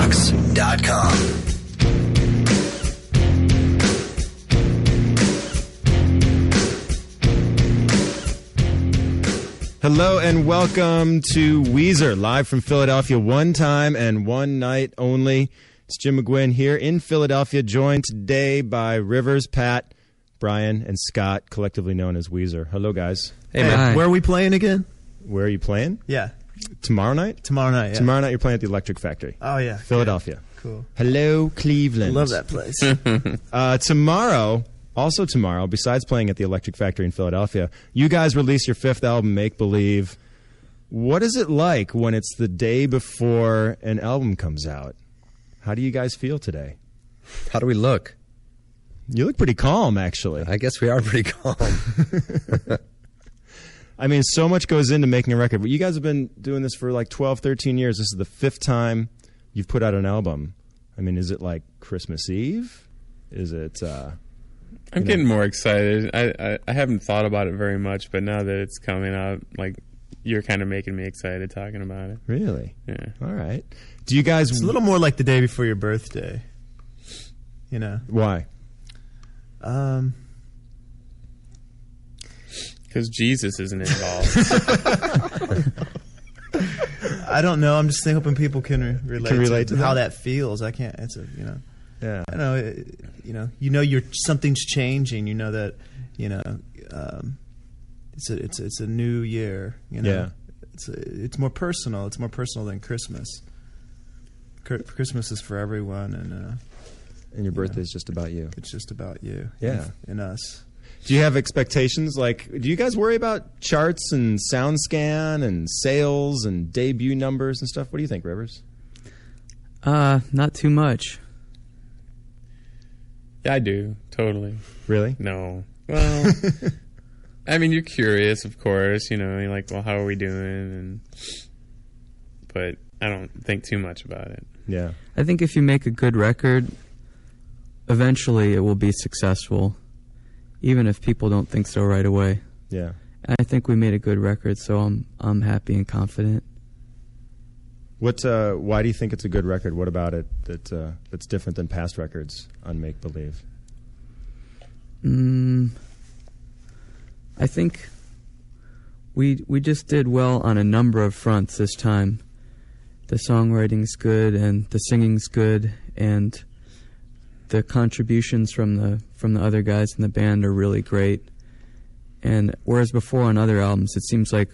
Y100rocks.com. Hello and welcome to Weezer, live from Philadelphia, one time and one night only. It's Jim McGuinn here in Philadelphia, joined today by Rivers, Pat, Brian, and Scott, collectively known as Weezer. Hello, guys. Hey, man. Where are we playing again? Where are you playing? Yeah. Tomorrow night? Tomorrow night, yeah. Tomorrow night you're playing at the Electric Factory. Oh, yeah. Philadelphia. Yeah. Cool. Hello, Cleveland. Love that place. Also tomorrow, besides playing at the Electric Factory in Philadelphia, you guys release your fifth album, Make Believe. What is it like when it's the day before an album comes out? How do you guys feel today? How do we look? You look pretty calm, actually. I guess we are pretty calm. I mean, so much goes into making a record. But you guys have been doing this for like 12, 13 years. This is the fifth time you've put out an album. I mean, is it like Christmas Eve? Is it... I'm getting more excited. I haven't thought about it very much, but now that it's coming out, like, you're kind of making me excited talking about it. Really? Yeah. All right. Do you guys... It's a little more like the day before your birthday. You know? Why? Because Jesus isn't involved. I don't know. I'm just hoping people can relate to how that feels. I can't. It's a, you know... Yeah. I know, something's changing. You know that, it's a new year. You know, yeah. It's more personal. It's more personal than Christmas. Christmas is for everyone, and your birthday is just about you. It's just about you. Yeah, and us. Do you have expectations? Like, do you guys worry about charts and SoundScan and sales and debut numbers and stuff? What do you think, Rivers? Not too much. Yeah, I do. Totally. Really? No. Well, I mean, you're curious, of course. You know, you're like, well, how are we doing? But I don't think too much about it. Yeah. I think if you make a good record, eventually it will be successful, even if people don't think so right away. Yeah. And I think we made a good record, so I'm happy and confident. Why do you think it's a good record? What about it that's different than past records on Make Believe? I think we just did well on a number of fronts this time. The songwriting's good, and the singing's good, and the contributions from the other guys in the band are really great. And whereas before on other albums, it seems like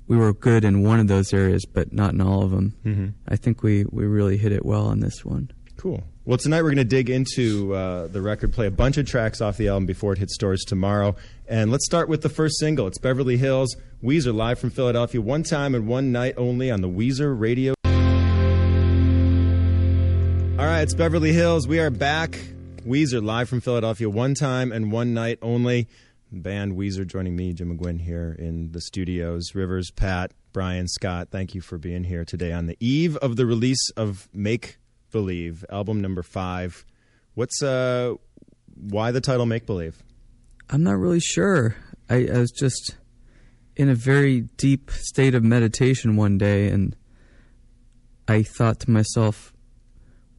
we were good in one of those areas, but not in all of them. Mm-hmm. I think we really hit it well on this one. Cool. Well, tonight we're going to dig into the record, play a bunch of tracks off the album before it hits stores tomorrow. And let's start with the first single. It's Beverly Hills, Weezer live from Philadelphia, one time and one night only on the Weezer Radio. All right, it's Beverly Hills. We are back. Weezer live from Philadelphia, one time and one night only. Band Weezer joining me, Jim McGuinn, here in the studios. Rivers, Pat, Brian, Scott, thank you for being here today on the eve of the release of Make Believe, album number 5. Why the title Make Believe? I'm not really sure. I was just in a very deep state of meditation one day, and I thought to myself,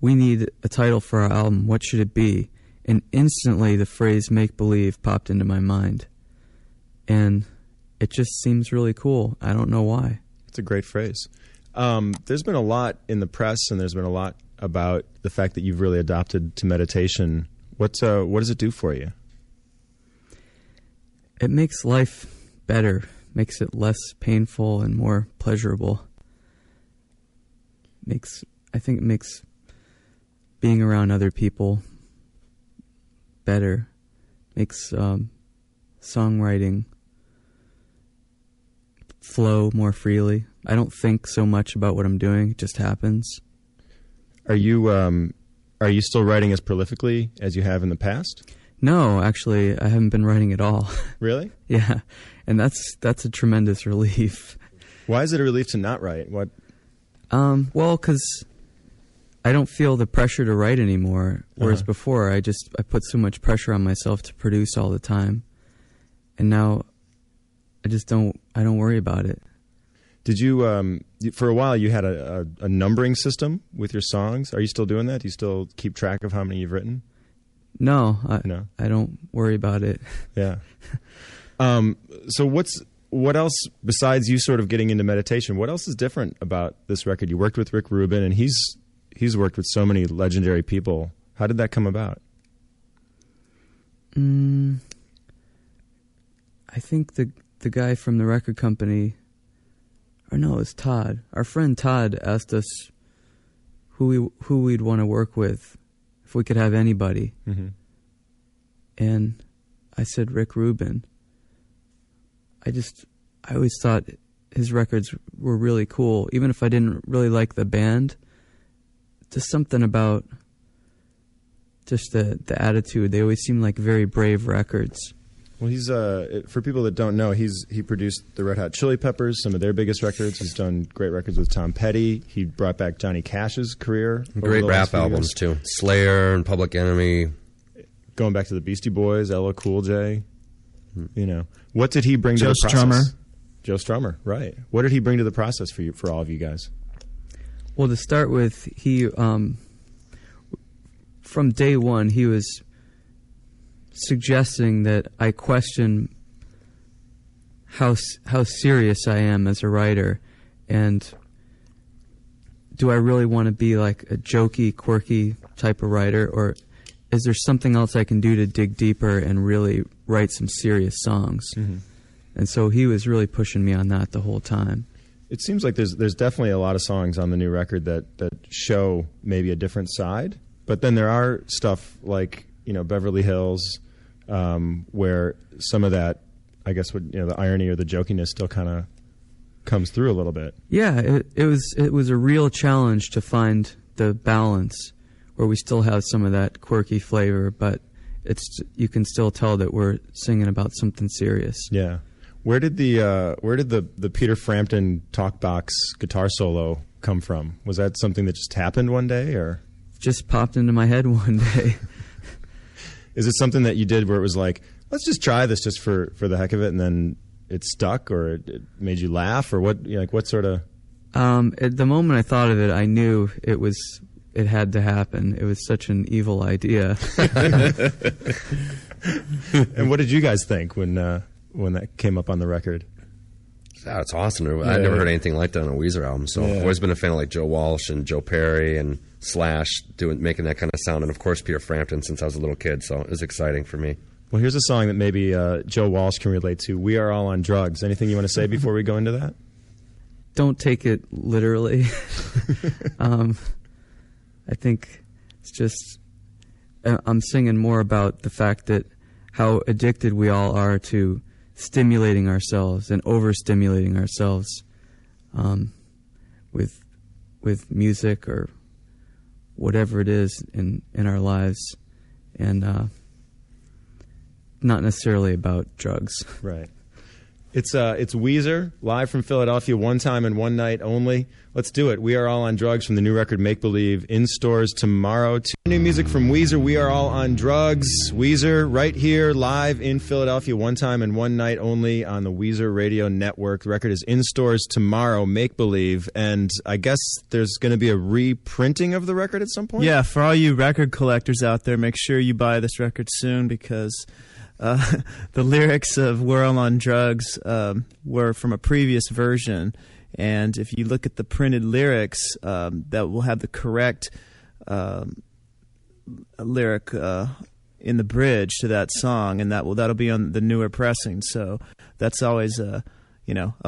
we need a title for our album. What should it be? And instantly the phrase Make Believe popped into my mind. And it just seems really cool. I don't know why. It's a great phrase. There's been a lot in the press, and there's been a lot about the fact that you've really adopted to meditation. What does it do for you? It makes life better, makes it less painful and more pleasurable. I think it makes being around other people better, makes songwriting flow more freely. I don't think so much about what I'm doing; it just happens. Are you still writing as prolifically as you have in the past? No, actually, I haven't been writing at all. Really? Yeah, and that's a tremendous relief. Why is it a relief to not write? What? Well, because I don't feel the pressure to write anymore. Whereas before, I put so much pressure on myself to produce all the time, and now I don't worry about it. Did you, for a while, you had a numbering system with your songs? Are you still doing that? Do you still keep track of how many you've written? No, No? I don't worry about it. Yeah. So what else, besides you sort of getting into meditation, what else is different about this record? You worked with Rick Rubin, and he's worked with so many legendary people. How did that come about? I think the guy from the record company, or no, it was Todd. Our friend Todd asked us who we'd want to work with if we could have anybody. Mm-hmm. And I said Rick Rubin. I always thought his records were really cool, even if I didn't really like the band. Just something about just the attitude. They always seemed like very brave records. Well, he's for people that don't know, he produced the Red Hot Chili Peppers, some of their biggest records. He's done great records with Tom Petty. He brought back Johnny Cash's career. Great rap albums too. Slayer and Public Enemy. Going back to the Beastie Boys, LL Cool J. You know, what did he bring to Joe the process? Strummer. Joe Strummer, right? What did he bring to the process for all of you guys? Well, to start with, he from day one he was suggesting that I question how serious I am as a writer, and do I really want to be like a jokey, quirky type of writer, or is there something else I can do to dig deeper and really write some serious songs? Mm-hmm. And so he was really pushing me on that the whole time. It seems like there's definitely a lot of songs on the new record that show maybe a different side, but then there are stuff like, you know, Beverly Hills, where some of that, I guess, the irony or the jokiness still kind of comes through a little bit. Yeah, it was a real challenge to find the balance where we still have some of that quirky flavor, but you can still tell that we're singing about something serious. Yeah. Where did the Peter Frampton talkbox guitar solo come from? Was that something that just happened one day, or just popped into my head one day? Is it something that you did where it was like, let's just try this just for the heck of it, and then it stuck, or it made you laugh, or what? Like what sort of? At the moment I thought of it, I knew it had to happen. It was such an evil idea. And what did you guys think when that came up on the record? Yeah, it's awesome. I'd never heard anything like that on a Weezer album. So I've always been a fan of like Joe Walsh and Joe Perry and Slash making that kind of sound, and of course Peter Frampton since I was a little kid. So it was exciting for me. Well, here's a song that maybe Joe Walsh can relate to. We Are All on Drugs. Anything you want to say before we go into that? Don't take it literally. I think it's just I'm singing more about the fact that how addicted we all are to stimulating ourselves and overstimulating ourselves with music or whatever it is in our lives, and not necessarily about drugs. Right. It's Weezer, live from Philadelphia, one time and one night only. Let's do it. We Are All on Drugs from the new record Make Believe, in stores tomorrow. New music from Weezer, We Are All on Drugs. Weezer, right here, live in Philadelphia, one time and one night only on the Weezer Radio Network. The record is in stores tomorrow, Make Believe, and I guess there's going to be a reprinting of the record at some point? Yeah, for all you record collectors out there, make sure you buy this record soon, because the lyrics of We're All on Drugs were from a previous version, and if you look at the printed lyrics, that will have the correct lyric in the bridge to that song, and that'll be on the newer pressing. So that's always a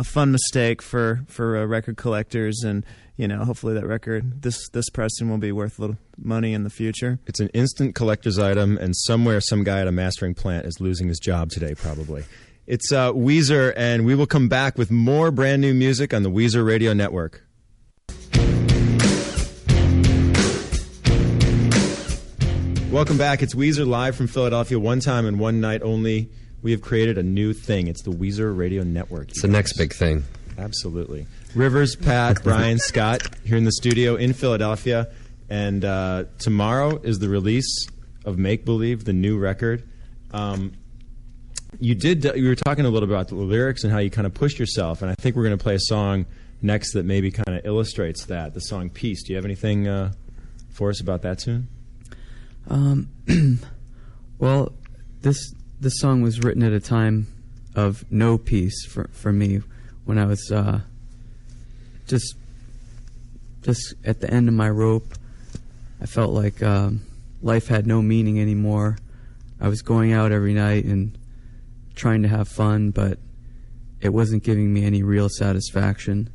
fun mistake for record collectors, and hopefully that record, this pressing will be worth a little money in the future. It's an instant collector's item, and somewhere some guy at a mastering plant is losing his job today, probably. It's Weezer, and we will come back with more brand new music on the Weezer Radio Network. Welcome back. It's Weezer live from Philadelphia, one time and one night only. We have created a new thing. It's the Weezer Radio Network. It's the next big thing. Absolutely. Rivers, Pat, Brian, Scott here in the studio in Philadelphia. And tomorrow is the release of Make Believe, the new record. You were talking a little bit about the lyrics and how you kind of pushed yourself. And I think we're going to play a song next that maybe kind of illustrates that, the song Peace. Do you have anything for us about that tune? Well, this song was written at a time of no peace for me, when I was just at the end of my rope. I felt like life had no meaning anymore. I was going out every night and trying to have fun, but it wasn't giving me any real satisfaction.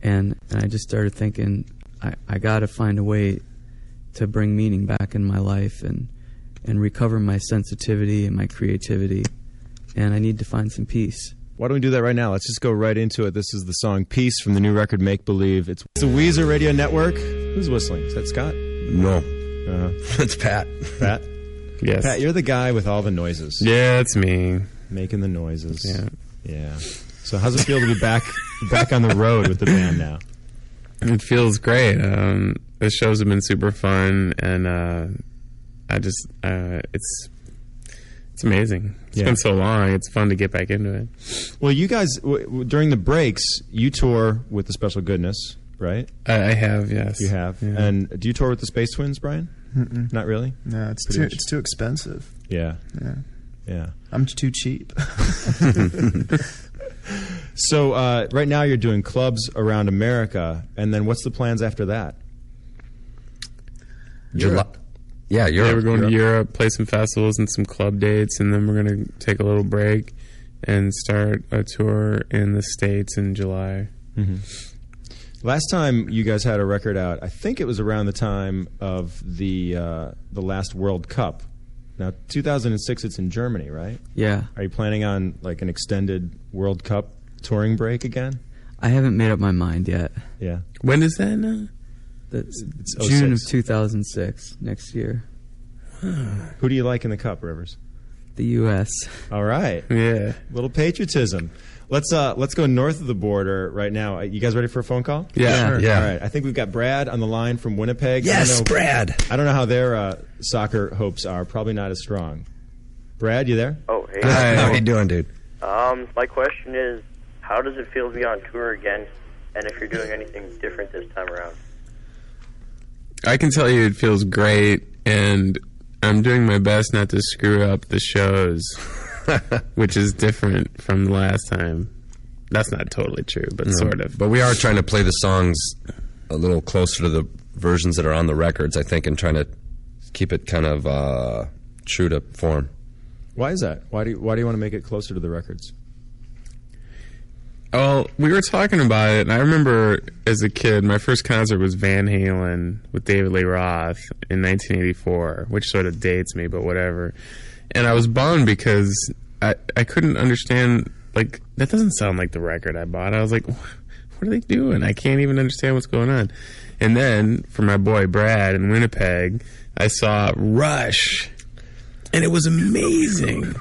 And I just started thinking, I got to find a way to bring meaning back in my life and recover my sensitivity and my creativity. And I need to find some peace. Why don't we do that right now? Let's just go right into it. This is the song Peace from the new record Make Believe. It's the Weezer Radio Network. Who's whistling? Is that Scott? No. It's Pat. Pat? Yes. Pat, you're the guy with all the noises. Yeah, it's me. Making the noises. Yeah. So how's it feel to be back on the road with the band now? It feels great. The shows have been super fun, and it's amazing. It's been so long. It's fun to get back into it. Well, you guys, during the breaks, you tour with the Special Goodness, right? I have, yes. You have. Yeah. And do you tour with the Space Twins, Brian? Mm-mm. Not really? No, it's too expensive. Yeah. Yeah. I'm too cheap. So right now you're doing clubs around America, and then what's the plans after that? Europe. Yeah, Yeah, we're going to Europe, play some festivals and some club dates, and then we're going to take a little break and start a tour in the States in July. Mm-hmm. Last time you guys had a record out, I think it was around the time of the last World Cup. Now, 2006, it's in Germany, right? Yeah. Are you planning on like an extended World Cup touring break again? I haven't made up my mind yet. Yeah. When is that now? It's It's June 06. of 2006, next year. Who do you like in the Cup, Rivers? The U.S. All right. Yeah. Little patriotism. Let's go north of the border right now. You guys ready for a phone call? Yeah. Sure. Yeah. All right. I think we've got Brad on the line from Winnipeg. Yes, Brad. I don't know how their soccer hopes are. Probably not as strong. Brad, you there? Oh, hey. Hi, how you doing, dude? My question is, how does it feel to be on tour again, and if you're doing anything different this time around? I can tell you it feels great, and I'm doing my best not to screw up the shows, which is different from the last time. That's not totally true, but sort of. But we are trying to play the songs a little closer to the versions that are on the records, I think, and trying to keep it kind of true to form. Why is that? Why do you want to make it closer to the records? Oh, we were talking about it, and I remember as a kid, my first concert was Van Halen with David Lee Roth in 1984, which sort of dates me, but whatever. And I was bummed because I couldn't understand, like, that doesn't sound like the record I bought. I was like, what are they doing? I can't even understand what's going on. And then, for my boy Brad in Winnipeg, I saw Rush, and it was amazing.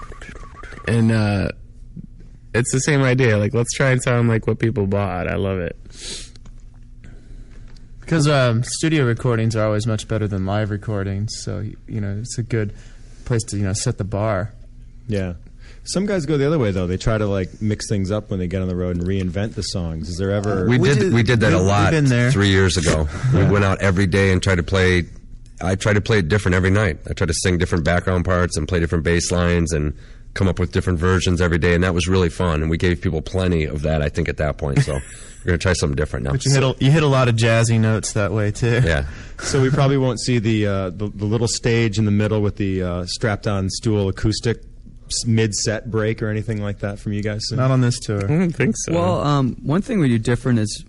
And, it's the same idea. Like, let's try and sound like what people bought. I love it. Because studio recordings are always much better than live recordings, so it's a good place to set the bar. Yeah. Some guys go the other way though. They try to like mix things up when they get on the road and reinvent the songs. Is there ever? We did that a lot been there. 3 years ago. We went out every day and tried to play. I tried to play it different every night. I tried to sing different background parts and play different bass lines and come up with different versions every day, and that was really fun. And we gave people plenty of that, I think, at that point. So we're going to try something different now. But you hit a lot of jazzy notes that way too. Yeah. So we probably won't see the little stage in the middle with the strapped-on stool acoustic mid-set break or anything like that from you guys soon? Not on this tour. I don't think so. Well, one thing we do different is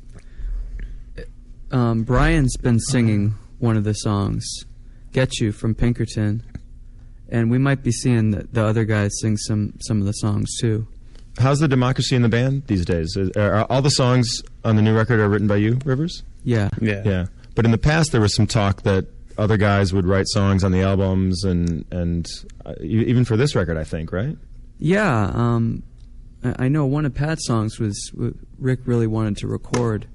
Brian's been singing one of the songs, Get You from Pinkerton, and we might be seeing the other guys sing some of the songs too. How's the democracy in the band these days? Are all the songs on the new record are written by you, Rivers? Yeah. Yeah. But in the past, there was some talk that other guys would write songs on the albums, and even for this record, I think, right? Yeah. I know one of Pat's songs was Rick really wanted to record,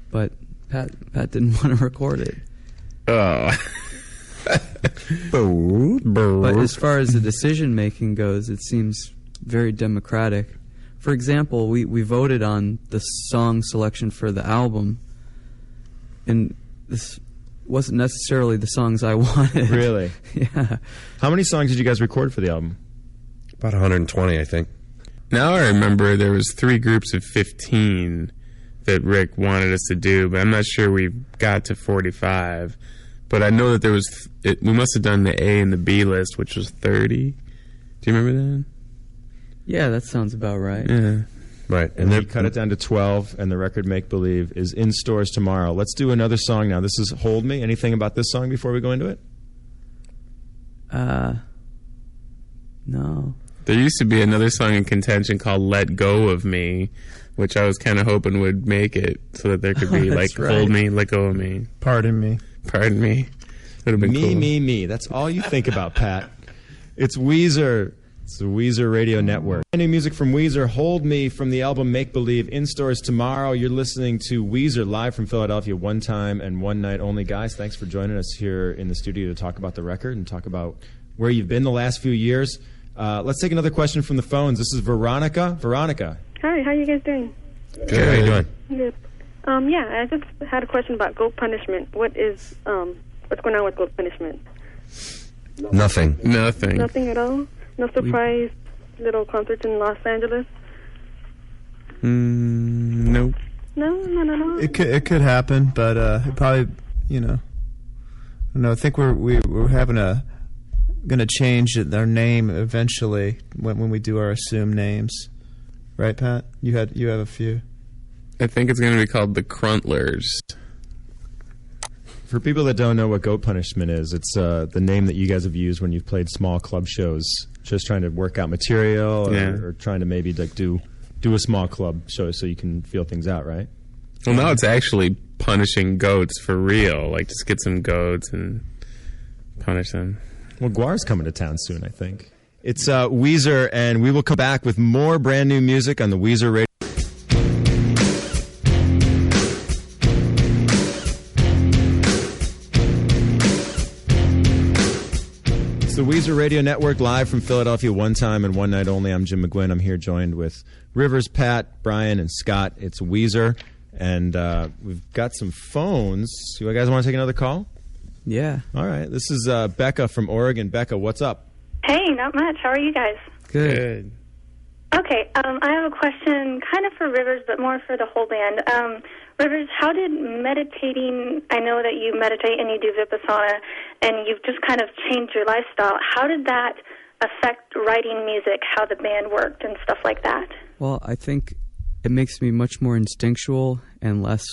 but Pat didn't want to record it. Oh. But as far as the decision making goes, it seems very democratic. For example, we voted on the song selection for the album, and this wasn't necessarily the songs I wanted. Really? Yeah. How many songs did you guys record for the album? About 120, I think. Now I remember there was 3 groups of 15 that Rick wanted us to do, but I'm not sure we got to 45. But I know that there was we must have done the A and the B list, which was 30. Do you remember that? Yeah, that sounds about right. Yeah. Right. And then cut it down to 12, and the record Make Believe is in stores tomorrow. Let's do another song now. This is Hold Me. Anything about this song before we go into it? No. There used to be another song in contention called Let Go of Me, which I was kind of hoping would make it so that there could be like right. Hold Me, Let Go of Me. Pardon me. Pardon me. Would have been cool. Me. That's all you think about, Pat. It's Weezer. It's the Weezer Radio Network. New music from Weezer, Hold Me, from the album Make Believe, in stores tomorrow. You're listening to Weezer live from Philadelphia, one time and one night only. Guys, thanks for joining us here in the studio to talk about the record and talk about where you've been the last few years. Let's take another question from the phones. This is Veronica. Veronica. Hi, how are you guys doing? Good. How you doing? Good. Yeah, I just had a question about Goat Punishment. What's going on with Goat Punishment? Nothing. Nothing at all? No surprise little concerts in Los Angeles? Nope. No. It could happen, but it probably, I don't know. I think we're having going to change their name eventually when we do our assumed names, right, Pat? You have a few. I think it's going to be called the Cruntlers. For people that don't know what Goat Punishment is, it's the name that you guys have used when you've played small club shows, just trying to work out material or trying to maybe like do a small club show so you can feel things out, right? Well, now it's actually punishing goats for real. Like, just get some goats and punish them. Well, Guar's coming to town soon, I think. It's Weezer, and we will come back with more brand new music on the Weezer Radio. The Weezer Radio Network, live from Philadelphia, one time and one night only. I'm Jim McGuinn. I'm here joined with Rivers, Pat, Brian, and Scott. It's Weezer, and we've got some phones. You guys want to take another call? Yeah. All right. This is Becca from Oregon. Becca, what's up? Hey, not much. How are you guys? Good. Okay, I have a question kind of for Rivers, but more for the whole band. Rivers, how did meditating, I know that you meditate and you do Vipassana, and you've just kind of changed your lifestyle. How did that affect writing music, how the band worked and stuff like that? Well, I think it makes me much more instinctual and less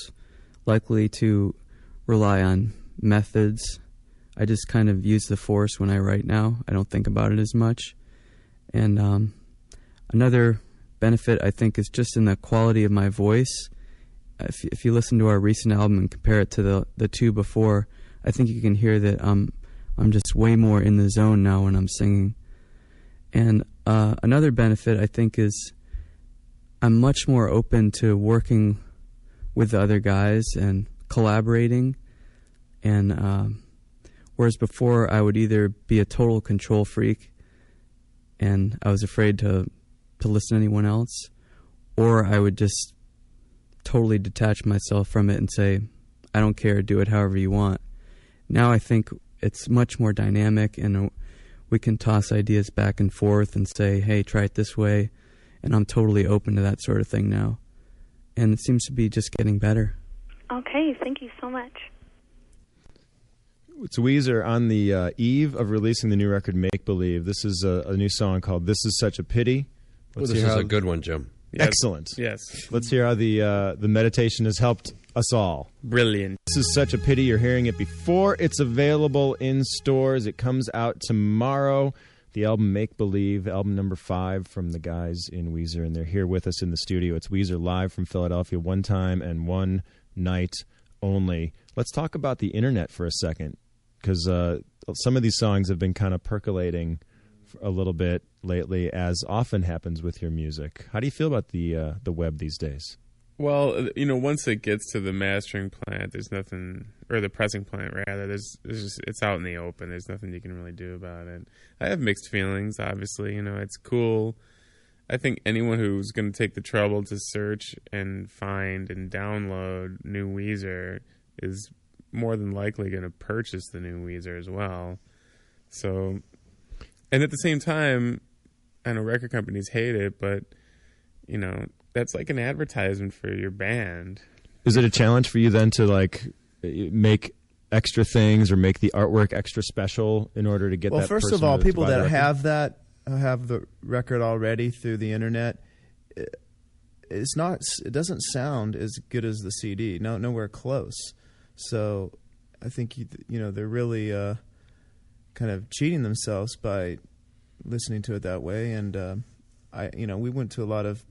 likely to rely on methods. I just kind of use the force when I write now. I don't think about it as much. And another benefit, I think, is just in the quality of my voice. If you listen to our recent album and compare it to the two before, I think you can hear that I'm just way more in the zone now when I'm singing. And another benefit, I think, is I'm much more open to working with the other guys and collaborating. And whereas before I would either be a total control freak and I was afraid to listen to anyone else, or I would just totally detach myself from it and say, I don't care, do it however you want. Now I think it's much more dynamic, and we can toss ideas back and forth and say, hey, try it this way, and I'm totally open to that sort of thing now. And it seems to be just getting better. Okay, thank you so much. It's Weezer on the eve of releasing the new record, Make Believe. This is a new song called This Is Such a Pity. This is a good one, Jim. Yes. Excellent. Yes. Let's hear how the meditation has helped us all. Brilliant. This is such a pity you're hearing it before it's available in stores. It comes out tomorrow. The album Make Believe, album number 5 from the guys in Weezer, and they're here with us in the studio. It's Weezer live from Philadelphia, one time and one night only. Let's talk about the internet for a second, because some of these songs have been kind of percolating a little bit lately, as often happens with your music. How do you feel about the web these days? Well, once it gets to the mastering plant, there's nothing, or the pressing plant rather. There's just, it's out in the open. There's nothing you can really do about it. I have mixed feelings. Obviously, it's cool. I think anyone who's going to take the trouble to search and find and download new Weezer is more than likely going to purchase the new Weezer as well. So, and at the same time, I know record companies hate it, but, you know, that's like an advertisement for your band. Is it a challenge for you then to like make extra things or make the artwork extra special in order to get that? Well, first of all, people that have the record already through the internet, it doesn't sound as good as the CD. Nowhere close. So I think you know they're really kind of cheating themselves by listening to it that way. And we went to a lot of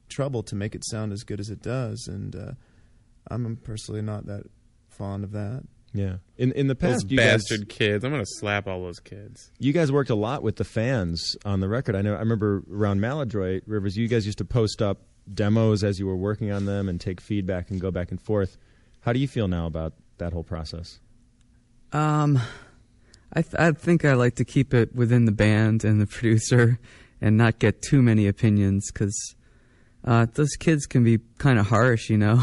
trouble to make it sound as good as it does, and I'm personally not that fond of that. Yeah. In the past, those bastard kids. I'm going to slap all those kids. You guys worked a lot with the fans on the record. I remember around Maladroit, Rivers, you guys used to post up demos as you were working on them and take feedback and go back and forth. How do you feel now about that whole process? I think I like to keep it within the band and the producer and not get too many opinions because those kids can be kind of harsh, you know.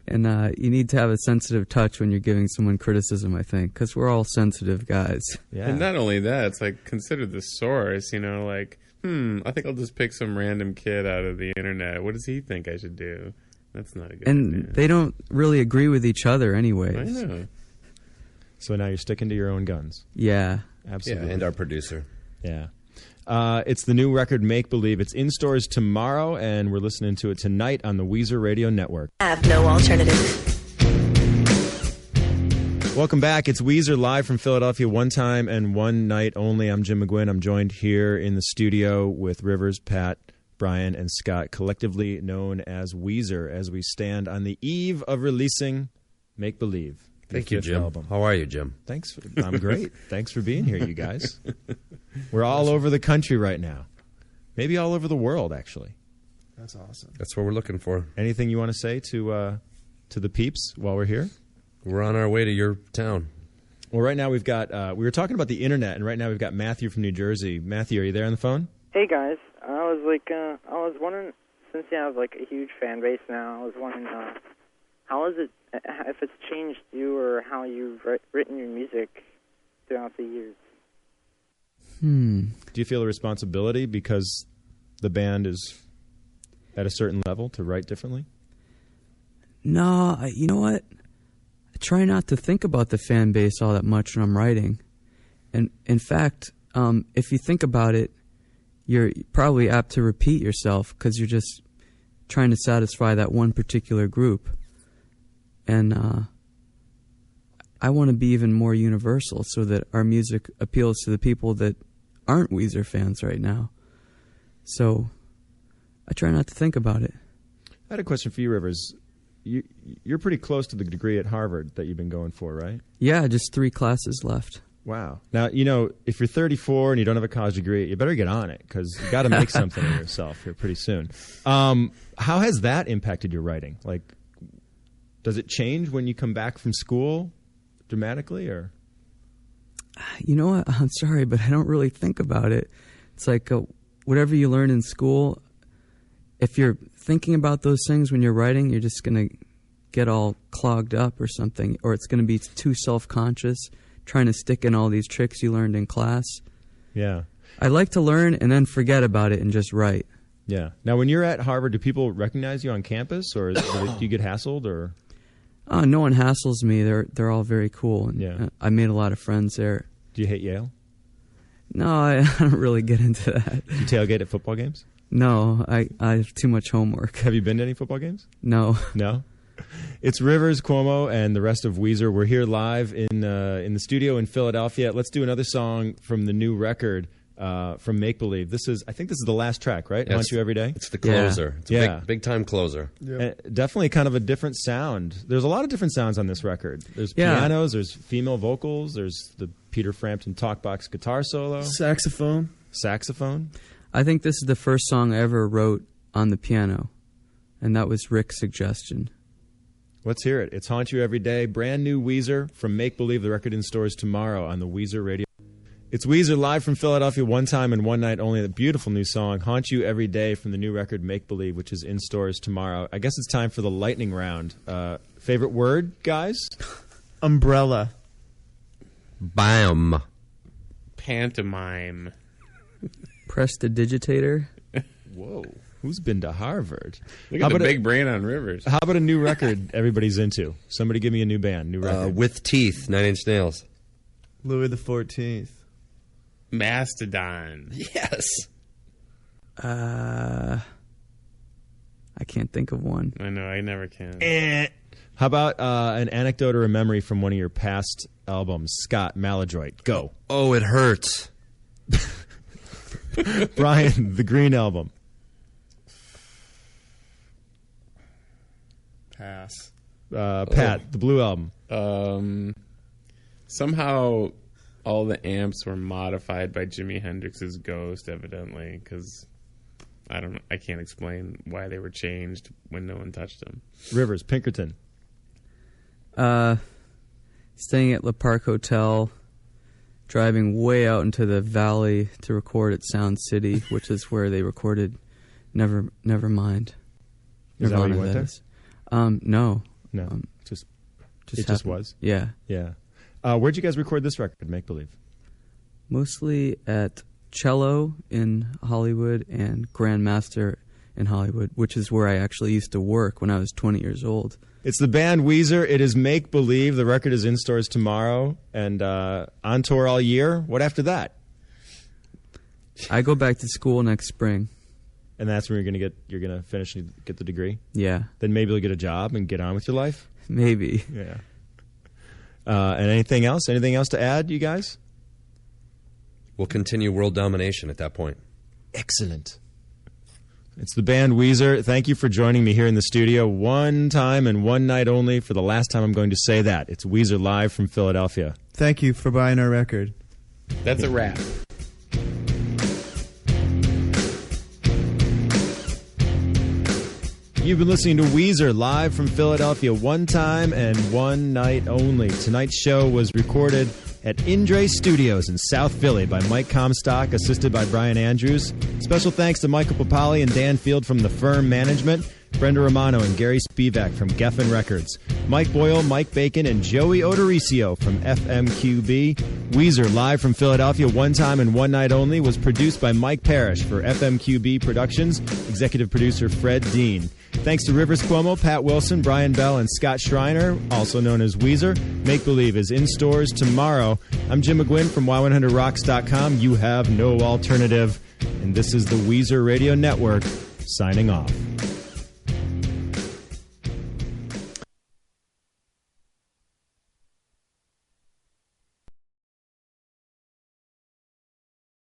And you need to have a sensitive touch when you're giving someone criticism, I think, because we're all sensitive guys. Yeah. And not only that, it's like consider the source, you know, like, I think I'll just pick some random kid out of the internet. What does he think I should do? That's not a good idea. They don't really agree with each other anyways. I know. So now you're sticking to your own guns. Yeah. Absolutely. Yeah, and our producer. Yeah. It's the new record, Make Believe. It's in stores tomorrow, and we're listening to it tonight on the Weezer Radio Network. I have no alternative. Welcome back. It's Weezer live from Philadelphia, one time and one night only. I'm Jim McGuinn. I'm joined here in the studio with Rivers, Pat, Brian, and Scott, collectively known as Weezer, as we stand on the eve of releasing Make Believe. Thank you, Jim. Album. How are you, Jim? Thanks. I'm great. Thanks for being here, you guys. We're all over the country right now. Maybe all over the world, actually. That's awesome. That's what we're looking for. Anything you want to say to the peeps while we're here? We're on our way to your town. Well, right now we've got, we were talking about the internet, and right now we've got Matthew from New Jersey. Matthew, are you there on the phone? Hey, guys. I was wondering, since you have like a huge fan base now, I was wondering how is it, if it's changed you or how you've written your music throughout the years? Do you feel a responsibility because the band is at a certain level to write differently? No, you know what? I try not to think about the fan base all that much when I'm writing. And in fact, if you think about it, you're probably apt to repeat yourself because you're just trying to satisfy that one particular group. And I want to be even more universal so that our music appeals to the people that aren't Weezer fans right now. So I try not to think about it. I had a question for you, Rivers. You're pretty close to the degree at Harvard that you've been going for, right? Yeah, just 3 classes left. Wow. Now, you know, if you're 34 and you don't have a college degree, you better get on it because you got to make something of yourself here pretty soon. How has that impacted your writing? Like, does it change when you come back from school dramatically, or? You know what? I'm sorry, but I don't really think about it. It's like whatever you learn in school, if you're thinking about those things when you're writing, you're just going to get all clogged up or something, or it's going to be too self-conscious, trying to stick in all these tricks you learned in class. Yeah. I like to learn and then forget about it and just write. Yeah. Now, when you're at Harvard, do people recognize you on campus, or do you get hassled, or? No one hassles me. They're all very cool. And, yeah. I made a lot of friends there. Do you hate Yale? No, I don't really get into that. Do you tailgate at football games? No, I have too much homework. Have you been to any football games? No. No? It's Rivers, Cuomo, and the rest of Weezer. We're here live in the studio in Philadelphia. Let's do another song from the new record, from Make Believe. I think this is the last track, right? Yes. Haunt You Every Day? It's the closer. Yeah. It's a big time closer. Yep. Definitely kind of a different sound. There's a lot of different sounds on this record. There's pianos, there's female vocals, there's the Peter Frampton talkbox guitar solo. Saxophone. I think this is the first song I ever wrote on the piano, and that was Rick's suggestion. Let's hear it. It's Haunt You Every Day, brand new Weezer from Make Believe, the record in stores tomorrow on the Weezer Radio. It's Weezer live from Philadelphia, one time and one night only. The beautiful new song, Haunt You Every Day, from the new record Make Believe, which is in stores tomorrow. I guess it's time for the lightning round. Favorite word, guys? Umbrella. Bam. Pantomime. Prestidigitator. Whoa. Who's been to Harvard? Look at the big brain on Rivers. How about a new record everybody's into? Somebody give me a new band, new record. With Teeth, 9 Inch Nails. Louis XIV. Mastodon. Yes. I can't think of one. I know, I never can. How about an anecdote or a memory from one of your past albums? Scott, Maladroit, go. Oh, it hurts. Brian, the Green Album. Pass. Pat, the Blue Album. Somehow all the amps were modified by Jimi Hendrix's Ghost, evidently, because I can't explain why they were changed when no one touched them. Rivers, Pinkerton. Staying at Le Parc Hotel, driving way out into the valley to record at Sound City, which is where they recorded Nevermind. Is that where you went there? No. No, just was? Yeah. Yeah. Where'd you guys record this record, Make Believe? Mostly at Cello in Hollywood and Grandmaster in Hollywood, which is where I actually used to work when I was 20 years old. It's the band Weezer. It is Make Believe. The record is in stores tomorrow and on tour all year. What after that? I go back to school next spring. And that's when you're gonna finish and get the degree? Yeah. Then maybe you'll get a job and get on with your life? Maybe. Yeah. And anything else? Anything else to add, you guys? We'll continue world domination at that point. Excellent. It's the band Weezer. Thank you for joining me here in the studio. One time and one night only. For the last time I'm going to say that. It's Weezer live from Philadelphia. Thank you for buying our record. That's a wrap. You've been listening to Weezer live from Philadelphia, one time and one night only. Tonight's show was recorded at Indre Studios in South Philly by Mike Comstock, assisted by Brian Andrews. Special thanks to Michael Papali and Dan Field from The Firm Management, Brenda Romano and Gary Spivak from Geffen Records, Mike Boyle, Mike Bacon, and Joey Odoricio from FMQB. Weezer live from Philadelphia, one time and one night only, was produced by Mike Parrish for FMQB Productions, executive producer Fred Dean. Thanks to Rivers Cuomo, Pat Wilson, Brian Bell, and Scott Schreiner, also known as Weezer. Make Believe is in stores tomorrow. I'm Jim McGuinn from Y100Rocks.com. You have no alternative. And this is the Weezer Radio Network, signing off.